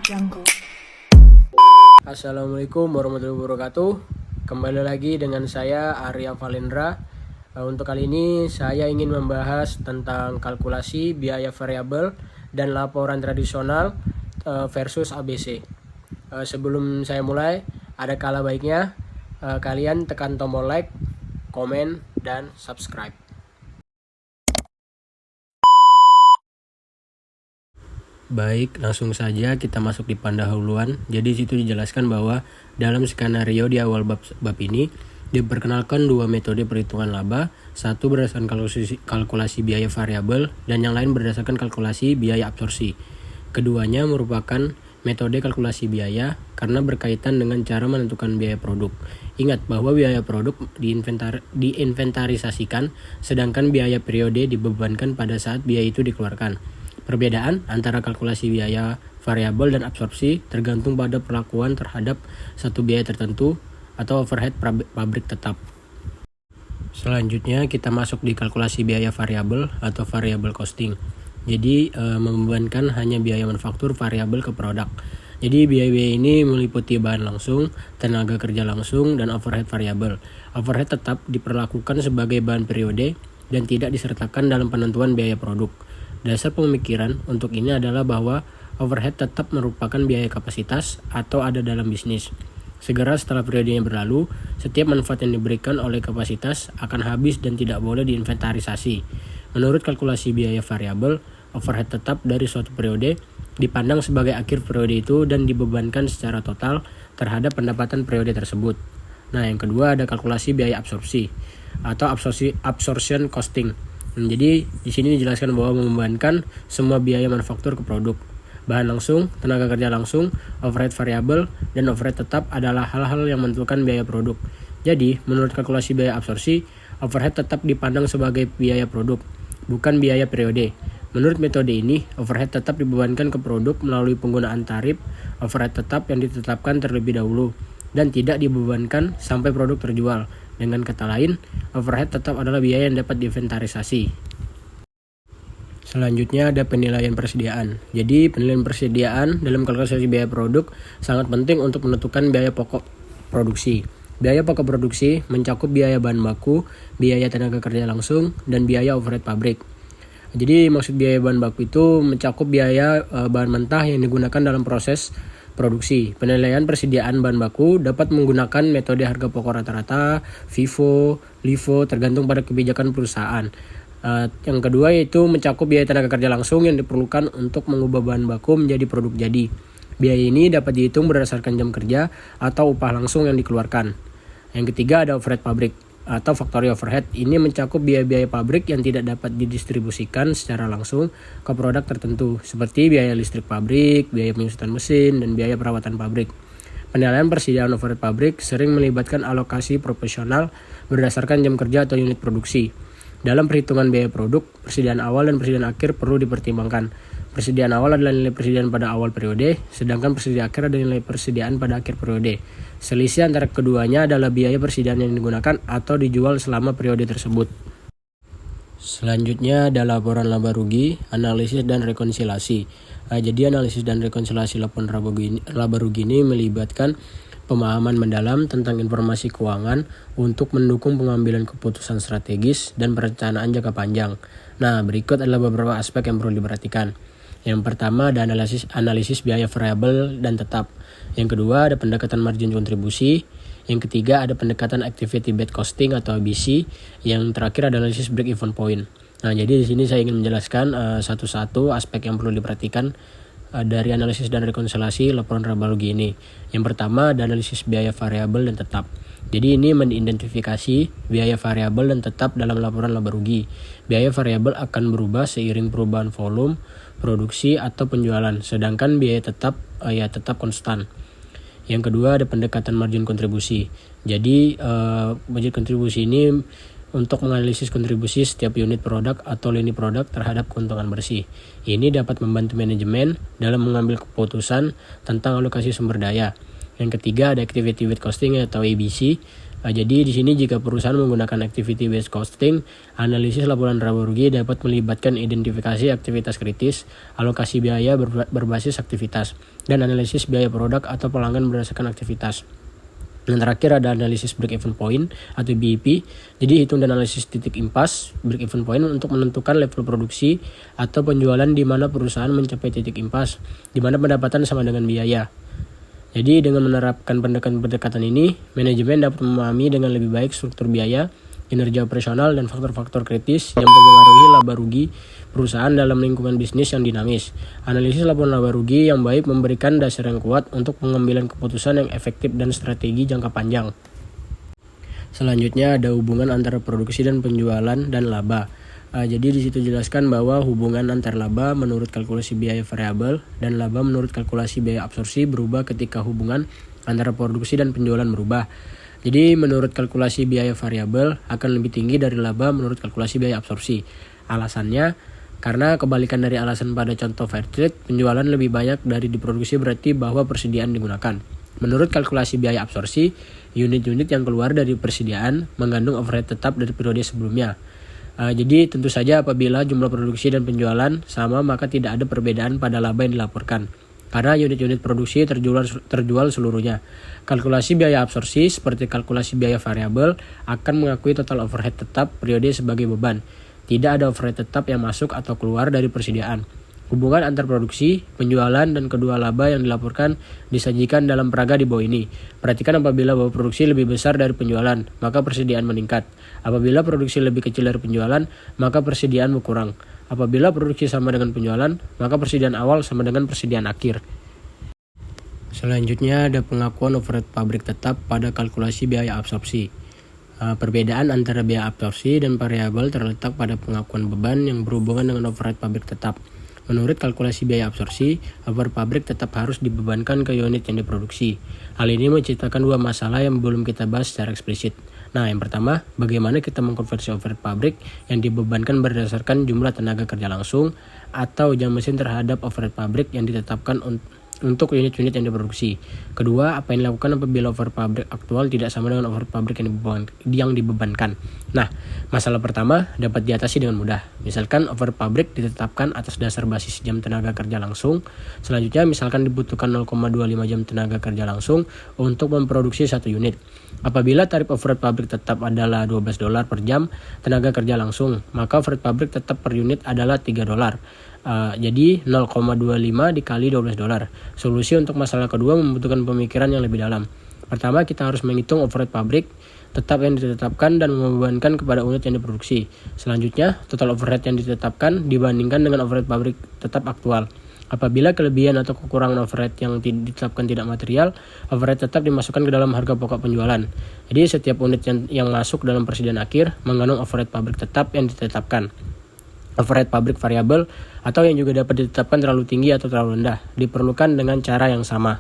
Jungle. Assalamualaikum warahmatullahi wabarakatuh. Kembali lagi dengan saya Arya Valendra. Untuk kali ini saya ingin membahas tentang kalkulasi biaya variabel dan laporan tradisional versus ABC. Sebelum saya mulai, ada kala baiknya kalian tekan tombol like, komen, dan subscribe. Baik, langsung saja kita masuk di pendahuluan. Jadi situ dijelaskan bahwa dalam skenario di awal bab ini diperkenalkan dua metode perhitungan laba, satu berdasarkan kalkulasi biaya variabel dan yang lain berdasarkan kalkulasi biaya absorpsi. Keduanya merupakan metode kalkulasi biaya karena berkaitan dengan cara menentukan biaya produk. Ingat bahwa biaya produk diinventarisasikan, sedangkan biaya periode dibebankan pada saat biaya itu dikeluarkan. Perbedaan antara kalkulasi biaya variabel dan absorpsi tergantung pada perlakuan terhadap satu biaya tertentu atau overhead pabrik tetap. Selanjutnya kita masuk di kalkulasi biaya variabel atau variable costing. Jadi membebankan hanya biaya manufaktur variabel ke produk. Jadi biaya-biaya ini meliputi bahan langsung, tenaga kerja langsung, dan overhead variabel. Overhead tetap diperlakukan sebagai bahan periode dan tidak disertakan dalam penentuan biaya produk. Dasar pemikiran untuk ini adalah bahwa overhead tetap merupakan biaya kapasitas atau ada dalam bisnis. Segera setelah periodenya berlalu, setiap manfaat yang diberikan oleh kapasitas akan habis dan tidak boleh diinventarisasi. Menurut kalkulasi biaya variabel, overhead tetap dari suatu periode dipandang sebagai akhir periode itu dan dibebankan secara total terhadap pendapatan periode tersebut. Nah, yang kedua ada kalkulasi biaya absorpsi atau absorption costing. Jadi di sini dijelaskan bahwa membebankan semua biaya manufaktur ke produk. Bahan langsung, tenaga kerja langsung, overhead variabel, dan overhead tetap adalah hal-hal yang menentukan biaya produk. Jadi, menurut kalkulasi biaya absorpsi, overhead tetap dipandang sebagai biaya produk, bukan biaya periode. Menurut metode ini, overhead tetap dibebankan ke produk melalui penggunaan tarif overhead tetap yang ditetapkan terlebih dahulu dan tidak dibebankan sampai produk terjual. Dengan kata lain, overhead tetap adalah biaya yang dapat diinventarisasi. Selanjutnya ada penilaian persediaan. Jadi penilaian persediaan dalam kalkulasi biaya produk sangat penting untuk menentukan biaya pokok produksi. Biaya pokok produksi mencakup biaya bahan baku, biaya tenaga kerja langsung, dan biaya overhead pabrik. Jadi maksud biaya bahan baku itu mencakup biaya bahan mentah yang digunakan dalam proses produksi. Penilaian persediaan bahan baku dapat menggunakan metode harga pokok rata-rata, FIFO, LIFO tergantung pada kebijakan perusahaan. Yang kedua yaitu mencakup biaya tenaga kerja langsung yang diperlukan untuk mengubah bahan baku menjadi produk jadi. Biaya ini dapat dihitung berdasarkan jam kerja atau upah langsung yang dikeluarkan. Yang ketiga ada overhead pabrik atau factory overhead. Ini mencakup biaya-biaya pabrik yang tidak dapat didistribusikan secara langsung ke produk tertentu seperti biaya listrik pabrik, biaya penyusutan mesin, dan biaya perawatan pabrik. Penilaian persediaan overhead pabrik sering melibatkan alokasi proporsional berdasarkan jam kerja atau unit produksi. Dalam perhitungan biaya produk, persediaan awal dan persediaan akhir perlu dipertimbangkan. Persediaan awal adalah nilai persediaan pada awal periode, sedangkan persediaan akhir adalah nilai persediaan pada akhir periode. Selisih antara keduanya adalah biaya persediaan yang digunakan atau dijual selama periode tersebut. Selanjutnya ada laporan laba rugi, analisis dan rekonsiliasi. Jadi analisis dan rekonsiliasi laporan laba rugi ini melibatkan pemahaman mendalam tentang informasi keuangan untuk mendukung pengambilan keputusan strategis dan perencanaan jangka panjang. Nah, berikut adalah beberapa aspek yang perlu diperhatikan. Yang pertama ada analisis biaya variabel dan tetap. Yang kedua ada pendekatan margin kontribusi. Yang ketiga ada pendekatan activity based costing atau ABC. Yang terakhir ada analisis break even point. Nah, jadi di sini saya ingin menjelaskan satu-satu aspek yang perlu diperhatikan dari analisis dan rekonsiliasi laporan laba rugi ini. Yang pertama ada analisis biaya variabel dan tetap. Jadi ini mengidentifikasi biaya variabel dan tetap dalam laporan laba rugi. Biaya variabel akan berubah seiring perubahan volume, produksi atau penjualan, sedangkan biaya tetap tetap konstan. Yang kedua ada pendekatan margin kontribusi. Jadi budget kontribusi ini untuk menganalisis kontribusi setiap unit produk atau lini produk terhadap keuntungan bersih. Ini dapat membantu manajemen dalam mengambil keputusan tentang alokasi sumber daya. Yang ketiga ada activity based costing atau ABC. Jadi di sini jika perusahaan menggunakan activity based costing, analisis laporan laba rugi dapat melibatkan identifikasi aktivitas kritis, alokasi biaya berbasis aktivitas, dan analisis biaya produk atau pelanggan berdasarkan aktivitas. Yang terakhir ada analisis break even point atau BEP. Jadi hitung dan analisis titik impas break even point untuk menentukan level produksi atau penjualan di mana perusahaan mencapai titik impas, di mana pendapatan sama dengan biaya. Jadi dengan menerapkan pendekatan ini, manajemen dapat memahami dengan lebih baik struktur biaya, kinerja operasional, dan faktor-faktor kritis yang mempengaruhi laba rugi perusahaan dalam lingkungan bisnis yang dinamis. Analisis laporan laba rugi yang baik memberikan dasar yang kuat untuk pengambilan keputusan yang efektif dan strategi jangka panjang. Selanjutnya ada hubungan antara produksi dan penjualan dan laba. Jadi di situ jelaskan bahwa hubungan antar laba menurut kalkulasi biaya variabel dan laba menurut kalkulasi biaya absorpsi berubah ketika hubungan antara produksi dan penjualan berubah. Jadi menurut kalkulasi biaya variabel akan lebih tinggi dari laba menurut kalkulasi biaya absorpsi. Alasannya karena kebalikan dari alasan pada contoh fair trade, penjualan lebih banyak dari diproduksi berarti bahwa persediaan digunakan. Menurut kalkulasi biaya absorpsi, unit-unit yang keluar dari persediaan mengandung overhead tetap dari periode sebelumnya. Jadi tentu saja apabila jumlah produksi dan penjualan sama maka tidak ada perbedaan pada laba yang dilaporkan karena unit-unit produksi terjual seluruhnya. Kalkulasi biaya absorpsi seperti kalkulasi biaya variabel akan mengakui total overhead tetap periode sebagai beban. Tidak ada overhead tetap yang masuk atau keluar dari persediaan. Hubungan antar produksi, penjualan, dan kedua laba yang dilaporkan disajikan dalam peraga di bawah ini. Perhatikan apabila bahwa produksi lebih besar dari penjualan, maka persediaan meningkat. Apabila produksi lebih kecil dari penjualan, maka persediaan berkurang. Apabila produksi sama dengan penjualan, maka persediaan awal sama dengan persediaan akhir. Selanjutnya ada pengakuan overhead pabrik tetap pada kalkulasi biaya absorpsi. Perbedaan antara biaya absorpsi dan variabel terletak pada pengakuan beban yang berhubungan dengan overhead pabrik tetap. Menurut kalkulasi biaya absorpsi, overhead pabrik tetap harus dibebankan ke unit yang diproduksi. Hal ini menciptakan dua masalah yang belum kita bahas secara eksplisit. Nah, yang pertama, bagaimana kita mengkonversi overhead pabrik yang dibebankan berdasarkan jumlah tenaga kerja langsung atau jam mesin terhadap overhead pabrik yang ditetapkan untuk unit-unit yang diproduksi. Kedua, apa yang dilakukan apabila overhead pabrik aktual tidak sama dengan overhead pabrik yang dibebankan. Nah, masalah pertama dapat diatasi dengan mudah. Misalkan overhead pabrik ditetapkan atas dasar basis jam tenaga kerja langsung. Selanjutnya, misalkan dibutuhkan 0,25 jam tenaga kerja langsung untuk memproduksi satu unit. Apabila tarif overhead pabrik tetap adalah $12 per jam tenaga kerja langsung, maka overhead pabrik tetap per unit adalah $3. Jadi 0,25 dikali $12. Solusi untuk masalah kedua membutuhkan pemikiran yang lebih dalam. Pertama, kita harus menghitung overhead pabrik tetap yang ditetapkan dan membebankan kepada unit yang diproduksi. Selanjutnya, total overhead yang ditetapkan dibandingkan dengan overhead pabrik tetap aktual. Apabila kelebihan atau kekurangan overhead yang ditetapkan tidak material, overhead tetap dimasukkan ke dalam harga pokok penjualan. Jadi setiap unit yang masuk dalam persediaan akhir mengandung overhead pabrik tetap yang ditetapkan. Overhead pabrik variabel atau yang juga dapat ditetapkan terlalu tinggi atau terlalu rendah diperlukan dengan cara yang sama.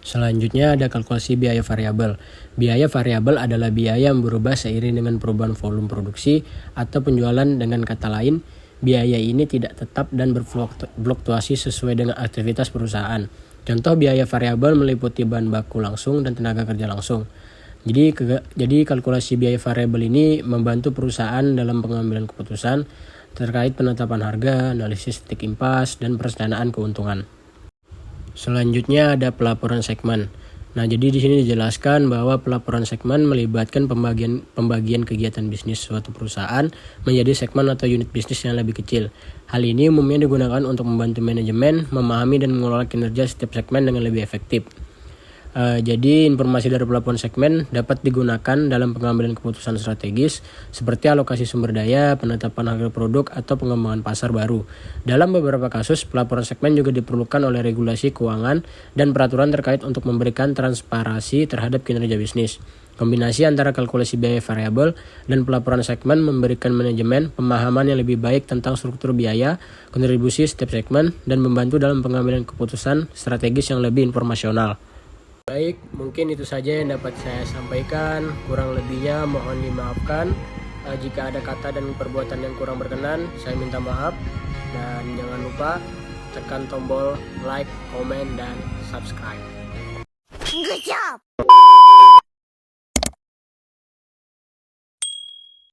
Selanjutnya ada kalkulasi biaya variabel. Biaya variabel adalah biaya yang berubah seiring dengan perubahan volume produksi atau penjualan. Dengan kata lain, biaya ini tidak tetap dan berfluktuasi sesuai dengan aktivitas perusahaan. Contoh biaya variabel meliputi bahan baku langsung dan tenaga kerja langsung. Jadi kalkulasi biaya variabel ini membantu perusahaan dalam pengambilan keputusan terkait penetapan harga, analisis titik impas, dan perencanaan keuntungan. Selanjutnya ada pelaporan segmen. Nah, jadi di sini dijelaskan bahwa pelaporan segmen melibatkan pembagian kegiatan bisnis suatu perusahaan menjadi segmen atau unit bisnis yang lebih kecil. Hal ini umumnya digunakan untuk membantu manajemen memahami dan mengelola kinerja setiap segmen dengan lebih efektif. Jadi informasi dari pelaporan segmen dapat digunakan dalam pengambilan keputusan strategis seperti alokasi sumber daya, penetapan harga produk, atau pengembangan pasar baru. Dalam beberapa kasus, pelaporan segmen juga diperlukan oleh regulasi keuangan dan peraturan terkait untuk memberikan transparansi terhadap kinerja bisnis. Kombinasi antara kalkulasi biaya variabel dan pelaporan segmen memberikan manajemen pemahaman yang lebih baik tentang struktur biaya, kontribusi setiap segmen, dan membantu dalam pengambilan keputusan strategis yang lebih informasional. Baik, mungkin itu saja yang dapat saya sampaikan. Kurang lebihnya mohon dimaafkan. Jika ada kata dan perbuatan yang kurang berkenan, saya minta maaf. Dan jangan lupa tekan tombol like, komen, dan subscribe. Good job!